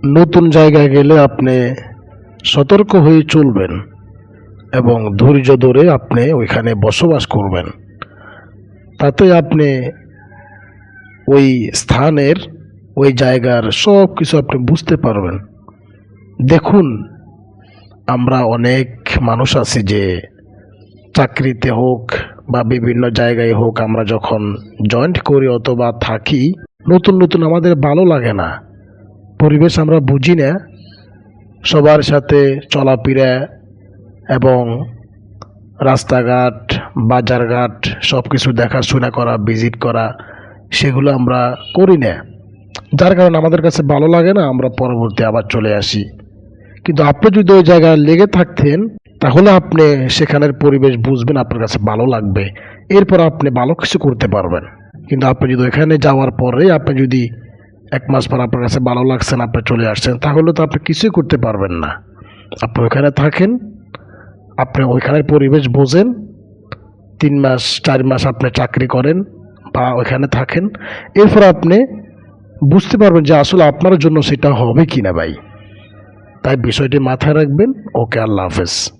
নতুন জায়গায় গেলে আপনি সতর্ক হয়ে চলবেন এবং ধৈর্য ধরে আপনি ওইখানে বসবাস করবেন। তাতে আপনি ওই স্থানের, ওই জায়গার সব কিছু আপনি বুঝতে পারবেন। দেখুন, আমরা অনেক মানুষ আছি যে চাকরিতে হোক বা বিভিন্ন জায়গায় হোক, আমরা যখন জয়েন্ট করি অথবা থাকি, নতুন নতুন আমাদের ভালো লাগে না, পরিবেশ আমরা বুঝি না, সবার সাথে চলাফেরা এবং রাস্তাঘাট, বাজারঘাট সব কিছু দেখাশোনা করা, ভিজিট করা, সেগুলো আমরা করি না, যার কারণে আমাদের কাছে ভালো লাগে না, আমরা পরবর্তী আবার চলে আসি। কিন্তু আপনি যদি ওই জায়গায় লেগে থাকতেন, তাহলে আপনি সেখানের পরিবেশ বুঝবেন, আপনার কাছে ভালো লাগবে, এরপর আপনি ভালো কিছু করতে পারবেন। কিন্তু আপনি যদি ওইখানে যাওয়ার পরে আপনি যদি 1 মাস পর আপনার কাছে ভালো লাগছে না, আপনি চলে আসছেন, তাহলে তো আপনি কিছুই করতে পারবেন না। আপনি ওইখানে থাকেন, আপনি ওইখানের পরিবেশ বোঝেন, 3 মাস 4 মাস আপনি চাকরি করেন বা ওইখানে থাকেন, এরপর আপনি বুঝতে পারবেন যে আসলে আপনার জন্য সেটা হবে কিনা ভাই। তাই বিষয়টি মাথায় রাখবেন। ওকে, আল্লাহ হাফেজ।